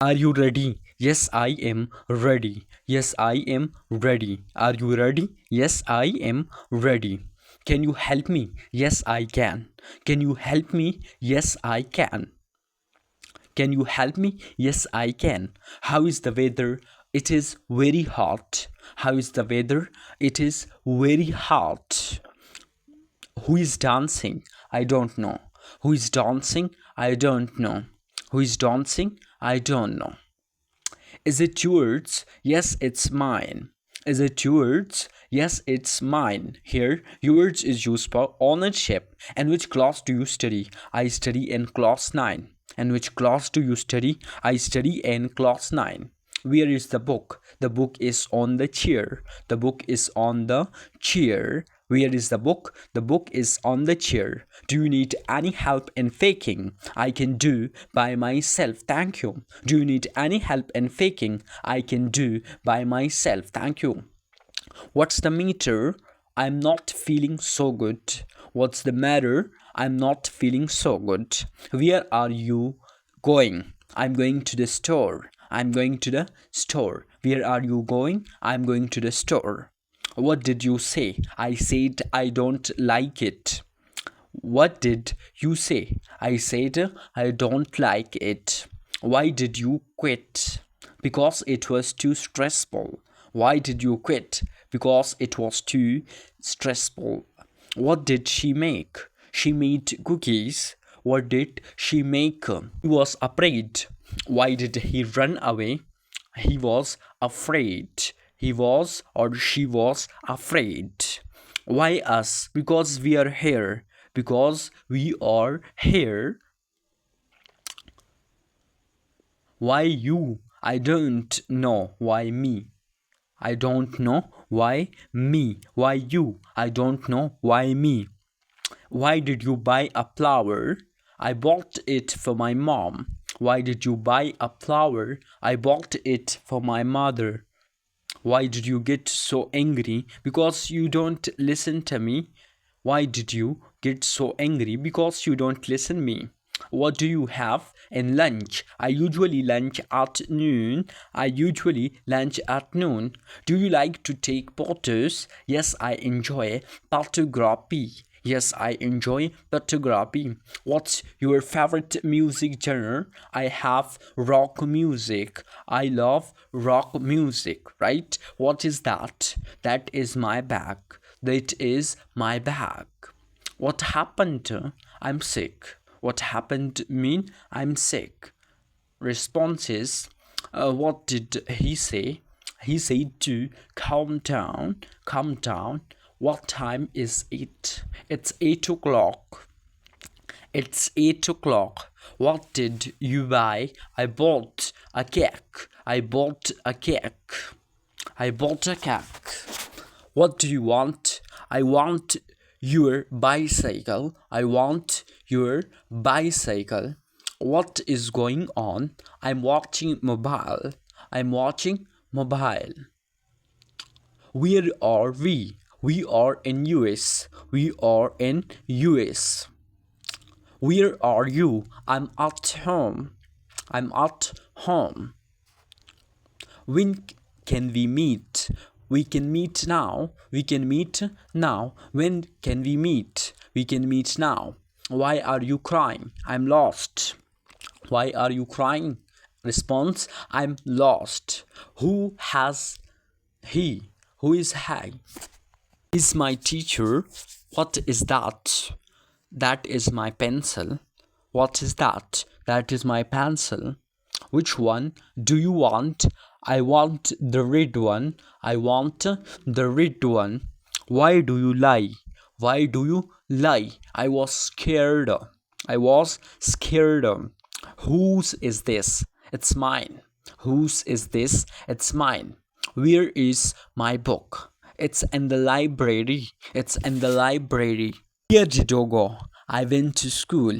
Are you ready? Yes, I am ready. Yes, I am ready. Are you ready? Yes, I am ready. Can you help me? Yes, I can. Can you help me? Yes, I can. Can you help me? Yes, I can. How is the weather? It is very hot. How is the weather? It is very hot. Who is dancing? I don't know. Who is dancing? I don't know. Who is dancing? I don't know. Is it yours? Yes, it's mine. Is it yours? Yes, it's mine. Here, yours is used for ownership. And which class do you study? I study in class 9. And which class do you study? I study in class 9. Where is the book? The book is on the chair. The book is on the chair. Where is the book? The book is on the chair. Do you need any help in faking? I can do by myself. Thank you. Do you need any help in faking? I can do by myself. Thank you. What's the matter? I'm not feeling so good. What's the matter? I'm not feeling so good. Where are you going? I'm going to the store. I'm going to the store. Where are you going? I'm going to the store. What did you say? I said I don't like it. What did you say? I said I don't like it. Why did you quit? Because it was too stressful. Why did you quit? Because it was too stressful. What did she make? She made cookies. What did she make? He was afraid. Why did he run away? He was afraid. He was or she was afraid. Why us? Because we are here. Because we are here. Why you? I don't know. Why me? I don't know. Why me? Why you? I don't know. Why me? Why did you buy a flower? I bought it for my mom. Why did you buy a flower? I bought it for my mother. Why did you get so angry? Because you don't listen to me. Why did you get so angry? Because you don't listen me. What do you have in lunch? I usually lunch at noon. I usually lunch at noon. Do you like to take photos? Yes, I enjoy photography. Yes, I enjoy photography. What's your favorite music genre? I have rock music. I love rock music, right? What is that? That is my bag. That is my bag. What happened? I'm sick. What happened mean I'm sick. Responses. What did he say? He said to calm down, calm down. What time is it? It's 8 o'clock. It's 8 o'clock. What did you buy? I bought a cake. I bought a cake. I bought a cake. What do you want? I want your bicycle. I want your bicycle. What is going on? I'm watching mobile. I'm watching mobile. Where are we? We are in US. We are in US. Where are you? I'm at home. I'm at home. When can we meet? We can meet now. We can meet now. When can we meet? We can meet now. Why are you crying? I'm lost. Why are you crying? Response. I'm lost. Who has he? Who is he? Is my teacher. What is that? That is my pencil. What is that? That is my pencil. Which one do you want? I want the red one. I want the red one. Why do you lie? Why do you lie? I was scared. I was scared. Whose is this? It's mine. Whose is this? It's mine. Where is my book? It's in the library. It's in the library. Where did you go? I went to school.